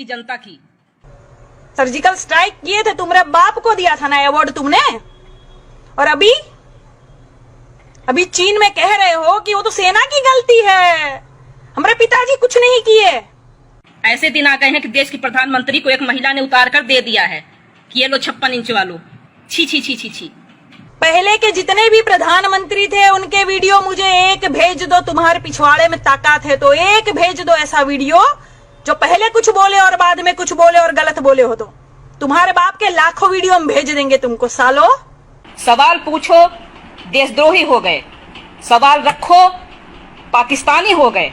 की जनता की। Surgical strike किए थे, तुम्हारे बाप को दिया था ना अवार्ड तुमने। और अभी चीन में कह रहे हो कि वो तो सेना की गलती है, हमारे पिताजी कुछ नहीं किए। ऐसे दिन आ गए हैं कि देश की प्रधानमंत्री को एक महिला ने उतार कर दे दिया है कि ये लो 56 इंच वालों। छी छी छी छी छी। पहले के जितने भी प्रधानमंत्री थे उनके वीडियो मुझे एक भेज दो, तुम्हारे पिछवाड़े में ताकत है तो एक भेज दो ऐसा वीडियो जो पहले कुछ बोले और बाद में कुछ बोले और गलत बोले हो। तो तुम्हारे बाप के लाखों वीडियो हम भेज देंगे तुमको सालो। सवाल पूछो देशद्रोही हो गए, सवाल रखो पाकिस्तानी हो गए।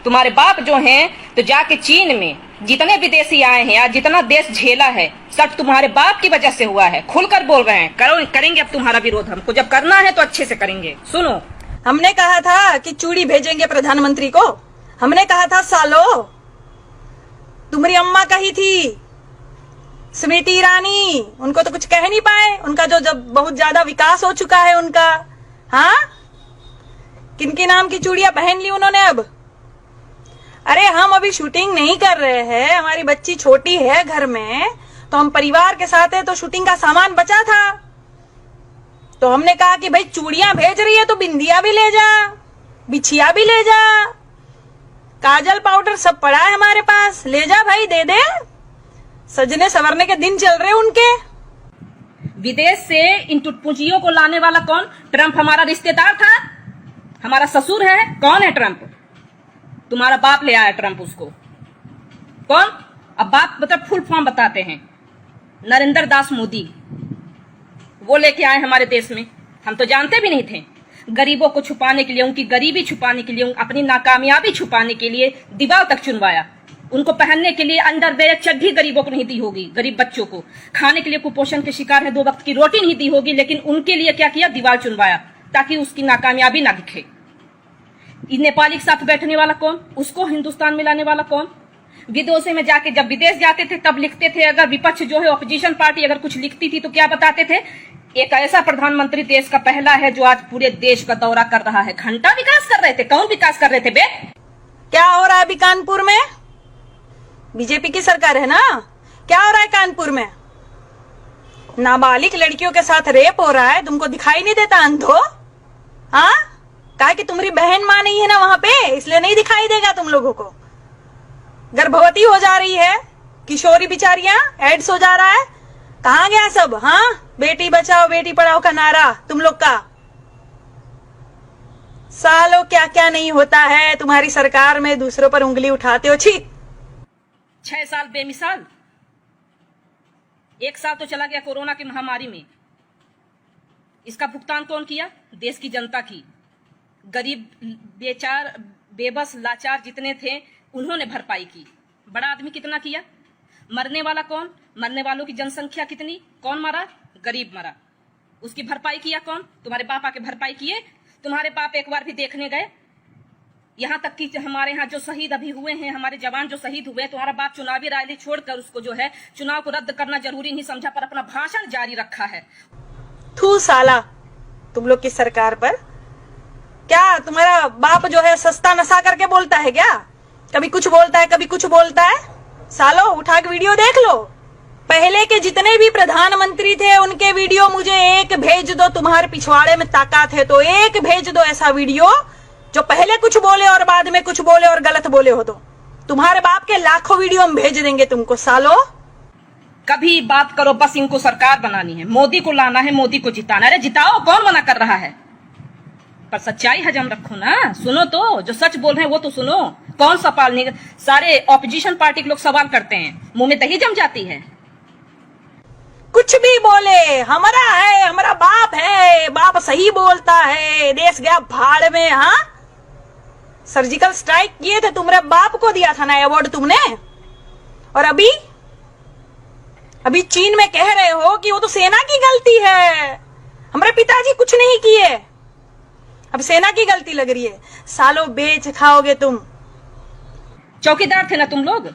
तुम्हारे बाप जो हैं तो जाके चीन में जितने विदेशी आए हैं या जितना देश झेला है सब तुम्हारे बाप की वजह से हुआ है। खुलकर बोल रहे हैं, करेंगे अब तुम्हारा विरोध। हमको जब करना है तो अच्छे से करेंगे। सुनो, हमने कहा था कि चूड़ी भेजेंगे प्रधानमंत्री को, हमने कहा था सालो। तुम्हारी अम्मा कही थी स्मृति ईरानी, उनको तो कुछ कह नहीं पाए, उनका जो जब बहुत ज्यादा विकास हो चुका है उनका। हाँ, किनके नाम की चूड़ियां पहन ली उन्होंने अब। अरे हम अभी शूटिंग नहीं कर रहे हैं, हमारी बच्ची छोटी है घर में, तो हम परिवार के साथ है तो शूटिंग का सामान बचा था तो हमने कहा कि भाई चूड़ियां भेज रही है तो बिंदिया भी ले जा, बिछिया भी ले जा, काजल पाउडर सब पड़ा है हमारे पास, ले जा भाई, दे दे। सजने संवरने के दिन चल रहे उनके। विदेश से इन टुटपुंजियों को लाने वाला कौन? ट्रंप हमारा रिश्तेदार था, हमारा ससुर है। कौन है ट्रंप? तुम्हारा बाप ले आया ट्रंप उसको। कौन? अब बाप मतलब फुल फॉर्म बताते हैं। नरेंद्र दास मोदी, वो लेके आए हमारे देश में। हम तो जानते भी नहीं थे। गरीबों को छुपाने के लिए, उनकी गरीबी छुपाने के लिए, अपनी नाकामयाबी छुपाने के लिए दीवार तक चुनवाया। उनको पहनने के लिए अंडरवेयर चड्ढी गरीबों को नहीं दी होगी, गरीब बच्चों को खाने के लिए कुपोषण के शिकार है, 2 वक्त की रोटी नहीं दी होगी, लेकिन उनके लिए क्या किया? दीवार चुनवाया ताकि उसकी नाकामयाबी ना दिखे। नेपाली के साथ बैठने वाला कौन? उसको हिंदुस्तान में लाने वाला कौन? विदेशों में जाके जब विदेश जाते थे तब लिखते थे, अगर विपक्ष जो है ऑपोजिशन पार्टी अगर कुछ लिखती थी तो क्या बताते थे? एक ऐसा प्रधानमंत्री देश का पहला है जो आज पूरे देश का दौरा कर रहा है। घंटा विकास कर रहे थे। कौन विकास कर रहे थे बे? क्या हो रहा है अभी कानपुर में? बीजेपी की सरकार है ना। क्या हो रहा है कानपुर में? नाबालिग लड़कियों के साथ रेप हो रहा है, तुमको दिखाई नहीं देता अंधो? हाँ, कहा कि तुम्हारी बहन मां नहीं है ना वहां पे, इसलिए नहीं दिखाई देगा तुम लोगों को। गर्भवती हो जा रही है किशोरी बिचारियां, एड्स हो जा रहा है। कहाँ गया सब? हाँ, बेटी बचाओ बेटी पढ़ाओ का नारा तुम लोग का। सालों क्या क्या नहीं होता है तुम्हारी सरकार में, दूसरों पर उंगली उठाते हो। छी। 6 साल बेमिसाल, 1 साल तो चला गया कोरोना की महामारी में। इसका भुगतान कौन किया? देश की जनता की। गरीब बेचार बेबस लाचार जितने थे उन्होंने भरपाई की। बड़ा आदमी कितना किया? मरने वाला कौन? मरने वालों की जनसंख्या कितनी? कौन मरा? गरीब मरा। उसकी भरपाई किया कौन? तुम्हारे बाप आके भरपाई किए? तुम्हारे बाप एक बार भी देखने गए? यहाँ तक कि हमारे यहाँ जो शहीद अभी हुए हैं, हमारे जवान जो शहीद हुए, तुम्हारा बाप चुनावी रैली छोड़कर उसको जो है चुनाव को रद्द करना जरूरी नहीं समझा, पर अपना भाषण जारी रखा है। थू साला तुम लोग की सरकार पर। क्या तुम्हारा बाप जो है सस्ता नशा करके बोलता है क्या? कभी कुछ बोलता है कभी कुछ बोलता है। सालो उठा के वीडियो देख लो। पहले के जितने भी प्रधानमंत्री थे उनके वीडियो मुझे एक भेज दो, तुम्हारे पिछवाड़े में ताकत है तो एक भेज दो ऐसा वीडियो जो पहले कुछ बोले और बाद में कुछ बोले और गलत बोले हो। तो तुम्हारे बाप के लाखों वीडियो हम भेज देंगे तुमको सालो। कभी बात करो, बस इनको सरकार बनानी है, मोदी को लाना है, मोदी को जिताना। अरे जिताओ, कौन मना कर रहा है? पर सच्चाई हजम रखो ना। सुनो तो, जो सच बोल रहे हैं वो तो सुनो। कौन सवाल नहीं, सारे ऑपोजिशन पार्टी के लोग सवाल करते हैं, मुंह में दही जम जाती है। कुछ भी बोले, हमारा है, हमारा बाप है, बाप सही बोलता है, देश गया भाड़ में। हाँ, सर्जिकल स्ट्राइक किए थे, तुम्हारे बाप को दिया था ना अवार्ड तुमने। और अभी चीन में कह रहे हो कि वो तो सेना की गलती है, हमारे पिताजी कुछ नहीं किए। अब सेना की गलती लग रही है। सालों बेच खाओगे तुम। चौकीदार थे ना तुम लोग।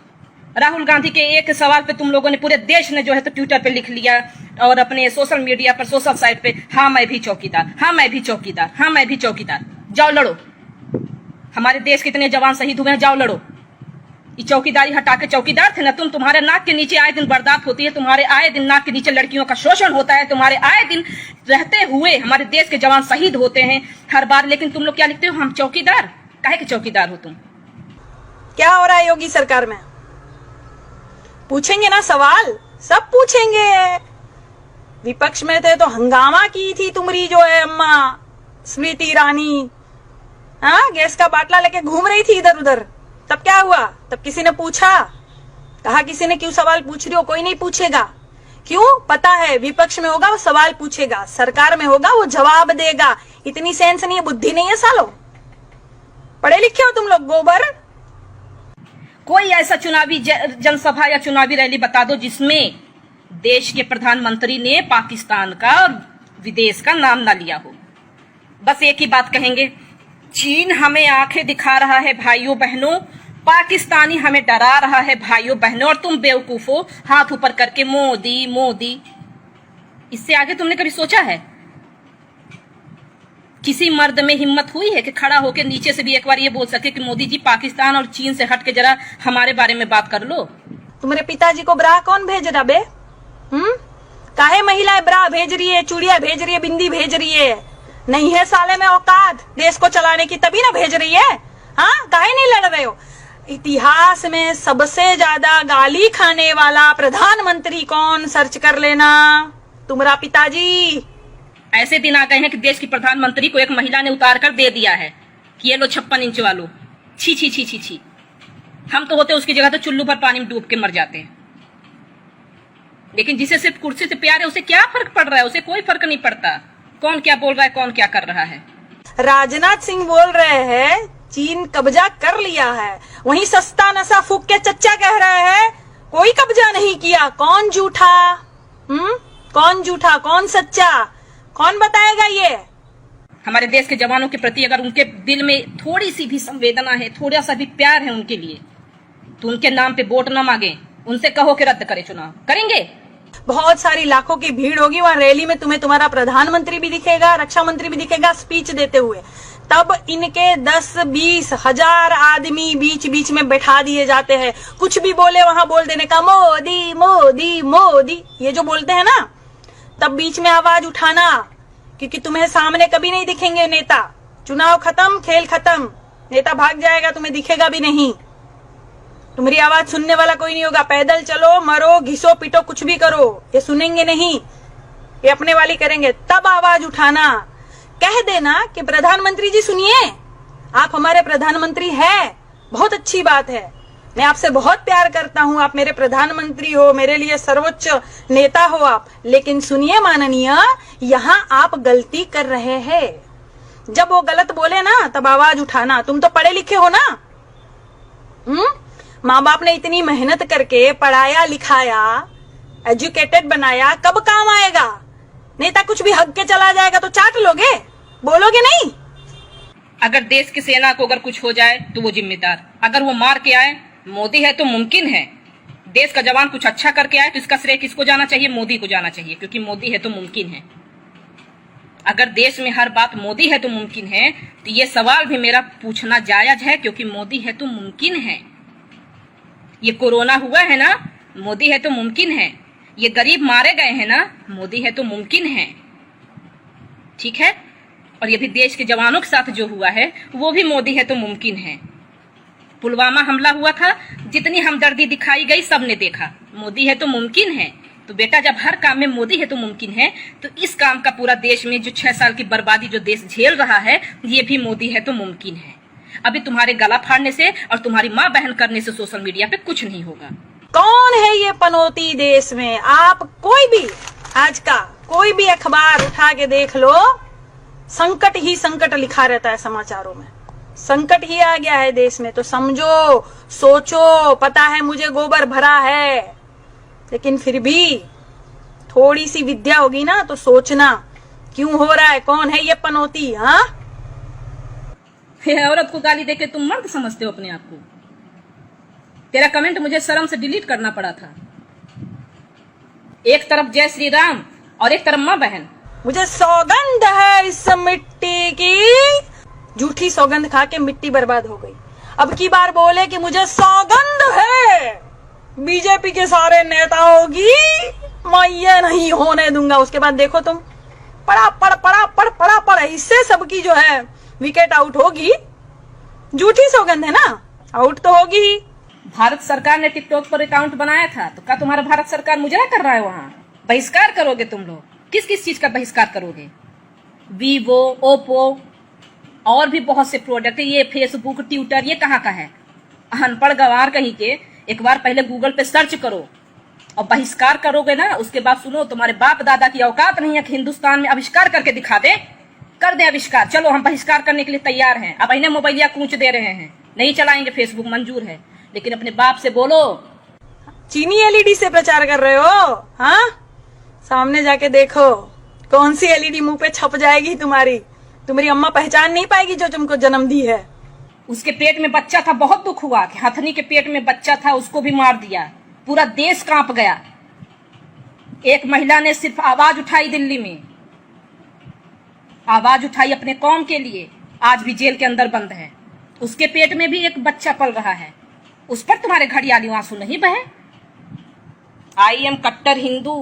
राहुल गांधी के एक सवाल पे तुम लोगों ने, पूरे देश ने जो है तो ट्विटर पे लिख लिया और अपने सोशल मीडिया पर, सोशल साइट पे, हाँ मैं भी चौकीदार, हाँ मैं भी चौकीदार, हाँ मैं भी चौकीदार। जाओ लड़ो, हमारे देश के इतने जवान शहीद हुए हैं, जाओ लड़ो। ये चौकीदारी हटा के चौकीदार थे ना तुम। तुम्हारे नाक के नीचे आए दिन बर्दाश्त होती है, तुम्हारे आए दिन नाक के नीचे लड़कियों का शोषण होता है, तुम्हारे आए दिन रहते हुए हमारे देश के जवान शहीद होते हैं हर बार। लेकिन तुम लोग क्या लिखते हो, हम चौकीदार। काहे के चौकीदार हो तुम? क्या हो रहा है योगी सरकार में? पूछेंगे ना सवाल, सब पूछेंगे। विपक्ष में थे तो हंगामा की थी तुम्हारी जो है अम्मा स्मृति ईरानी, हाँ, गैस का बाटला लेके घूम रही थी इधर उधर। तब क्या हुआ? तब किसी ने पूछा? कहा किसी ने क्यों सवाल पूछ रही हो? कोई नहीं पूछेगा। क्यों? पता है विपक्ष में होगा वो सवाल पूछेगा, सरकार में होगा वो जवाब देगा। इतनी सेंस नहीं है, बुद्धि नहीं है सालो। पढ़े लिखे हो तुम लोग गोबर। कोई ऐसा चुनावी जनसभा या चुनावी रैली बता दो जिसमें देश के प्रधानमंत्री ने पाकिस्तान का और विदेश का नाम ना लिया हो। बस एक ही बात कहेंगे, चीन हमें आंखें दिखा रहा है भाइयों बहनों, पाकिस्तानी हमें डरा रहा है भाइयों बहनों, और तुम बेवकूफ हो हाथ ऊपर करके मोदी मोदी। इससे आगे तुमने कभी सोचा है? किसी मर्द में हिम्मत हुई है कि खड़ा होकर नीचे से भी एक बार ये बोल सके कि मोदी जी पाकिस्तान और चीन से हट के जरा हमारे बारे में बात कर लो? तुम्हारे पिताजी को ब्रा कौन भेज रहा बे? काहे महिलाएं ब्रा भेज रही है, चूड़िया भेज रही है, बिंदी भेज रही है? नहीं है साले में औकात देश को चलाने की, तभी ना भेज रही है। हाँ, काहे नहीं लड़ रहे हो? इतिहास में सबसे ज्यादा गाली खाने वाला प्रधानमंत्री कौन, सर्च कर लेना, तुम्हारा पिताजी। ऐसे दिन आ गए हैं कि देश की प्रधानमंत्री को एक महिला ने उतार कर दे दिया है कि ये लो 56 इंच वालों। छी छी छी छी छी। हम तो होते उसकी जगह तो चुल्लू पर पानी में डूब के मर जाते हैं। लेकिन जिसे सिर्फ कुर्सी से प्यार है उसे क्या फर्क पड़ रहा है? उसे कोई फर्क नहीं पड़ता कौन क्या बोल रहा है, कौन क्या कर रहा है। राजनाथ सिंह बोल रहे हैं चीन कब्जा कर लिया है, वहीं सस्ता नशा फूक के चच्चा कह रहे हैं कोई कब्जा नहीं किया। कौन झूठा? कौन झूठा कौन सच्चा, कौन बताएगा ये? हमारे देश के जवानों के प्रति अगर उनके दिल में थोड़ी सी भी संवेदना है, थोड़ा सा भी प्यार है उनके लिए, तो उनके नाम पे वोट न मांगे, उनसे कहो कि रद्द करे चुनाव। करेंगे? बहुत सारी लाखों की भीड़ होगी वहाँ रैली में, तुम्हें तुम्हारा प्रधानमंत्री भी दिखेगा, रक्षा मंत्री भी दिखेगा स्पीच देते हुए। तब इनके 10-20 हजार आदमी बीच बीच में बैठा दिए जाते हैं, कुछ भी बोले वहां बोल देने का मोदी मोदी मोदी, ये जो बोलते हैं ना, तब बीच में आवाज उठाना, क्योंकि तुम्हें सामने कभी नहीं दिखेंगे नेता। चुनाव खत्म, खेल खत्म, नेता भाग जाएगा, तुम्हें दिखेगा भी नहीं, तुम्हारी आवाज सुनने वाला कोई नहीं होगा। पैदल चलो, मरो, घिसो पिटो, कुछ भी करो, ये सुनेंगे नहीं, ये अपने वाली करेंगे। तब आवाज उठाना, कह देना कि प्रधानमंत्री जी सुनिए, आप हमारे प्रधानमंत्री हैं, बहुत अच्छी बात है, मैं आपसे बहुत प्यार करता हूं, आप मेरे प्रधानमंत्री हो, मेरे लिए सर्वोच्च नेता हो आप, लेकिन सुनिए माननीय, यहाँ आप गलती कर रहे हैं। जब वो गलत बोले ना तब आवाज उठाना। तुम तो पढ़े लिखे हो ना, माँ बाप ने इतनी मेहनत करके पढ़ाया लिखाया, एजुकेटेड बनाया, कब काम आएगा? नेता कुछ भी हक के चला जाएगा तो चाट लोगे, बोलोगे नहीं? अगर देश की सेना को अगर कुछ हो जाए तो वो जिम्मेदार, अगर वो मार के आए, मोदी है तो मुमकिन है। देश का जवान कुछ अच्छा करके आए तो इसका श्रेय किसको जाना चाहिए? मोदी को जाना चाहिए, क्योंकि मोदी है तो मुमकिन है। अगर देश में हर बात मोदी है तो मुमकिन है, तो ये सवाल भी मेरा पूछना जायज है, क्योंकि मोदी है तो मुमकिन है। ये कोरोना हुआ है ना, मोदी है तो मुमकिन है। ये गरीब मारे गए हैं ना, मोदी है तो मुमकिन है, ठीक है। और ये भी देश के जवानों के साथ जो हुआ है वो भी मोदी है तो मुमकिन है। पुलवामा हमला हुआ था, जितनी हमदर्दी दिखाई गई सबने देखा, मोदी है तो मुमकिन है। तो बेटा जब हर काम में मोदी है तो मुमकिन है, तो इस काम का पूरा देश में जो 6 साल की बर्बादी जो देश झेल रहा है, ये भी मोदी है तो मुमकिन है। अभी तुम्हारे गला फाड़ने से और तुम्हारी माँ बहन करने से सोशल मीडिया पे कुछ नहीं होगा। कौन है ये पनौती देश में? आप कोई भी आज का कोई भी अखबार उठा के देख लो, संकट ही संकट लिखा रहता है समाचारों में। संकट ही आ गया है देश में, तो समझो, सोचो, पता है मुझे गोबर भरा है, लेकिन फिर भी थोड़ी सी विद्या होगी ना तो सोचना क्यों हो रहा है, कौन है ये पनौती? हाँ, औरत को गाली देके तुम मर्द समझते हो अपने आप को। तेरा कमेंट मुझे शर्म से डिलीट करना पड़ा था। एक तरफ जय श्री राम और एक तरफ माँ बहन। मुझे सौगंध है इस मिट्टी की, झूठी सौगंध खा के मिट्टी बर्बाद हो गई। अब की बार बोले कि मुझे सौगंध है बीजेपी के सारे नेताओं की, मैं ये नहीं होने दूंगा। उसके बाद देखो तुम, पड़ा इससे सबकी जो है विकेट आउट होगी। झूठी सौगंध है ना, आउट तो होगी ही। भारत सरकार ने टिकटॉक पर अकाउंट बनाया था, तो क्या तुम्हारा भारत सरकार मुजरा कर रहा है? वहां बहिष्कार करोगे तुम लोग? किस किस चीज का बहिष्कार करोगे? वीवो, ओप्पो और भी बहुत से प्रोडक्ट, ये फेसबुक, ट्विटर, ये कहाँ का है? अनपढ़ गवार कहीं के, एक बार पहले गूगल पे सर्च करो और बहिष्कार करोगे ना, उसके बाद सुनो, तुम्हारे बाप दादा की औकात नहीं है कि हिंदुस्तान में आविष्कार करके दिखा दे। कर दे आविष्कार, चलो हम बहिष्कार करने के लिए तैयार हैं। अब इन्हें मोबाइलिया कूच दे रहे हैं, नहीं चलाएंगे फेसबुक, मंजूर है, लेकिन अपने बाप से बोलो। चीनी एलईडी से प्रचार कर रहे हो? हाँ, सामने जाके देखो कौन सी एलईडी मुंह पे छप जाएगी तुम्हारी। तुम्हारी अम्मा पहचान नहीं पाएगी जो तुमको जन्म दी है। उसके पेट में बच्चा था, बहुत दुख हुआ कि हथनी के पेट में बच्चा था, उसको भी मार दिया, पूरा देश कांप गया। एक महिला ने सिर्फ आवाज उठाई, दिल्ली में आवाज उठाई अपने कौम के लिए, आज भी जेल के अंदर बंद है। उसके पेट में भी एक बच्चा पल रहा है, उस पर तुम्हारे घड़ियाली आंसू नहीं बहे? आई एम कट्टर हिंदू।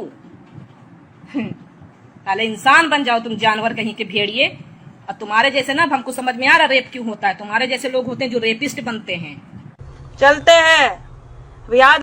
पहले इंसान बन जाओ तुम, जानवर कहीं के भेड़िए। और तुम्हारे जैसे ना, हमको समझ में आ रहा रेप क्यों होता है, तुम्हारे जैसे लोग होते हैं जो रेपिस्ट बनते हैं। चलते हैं याद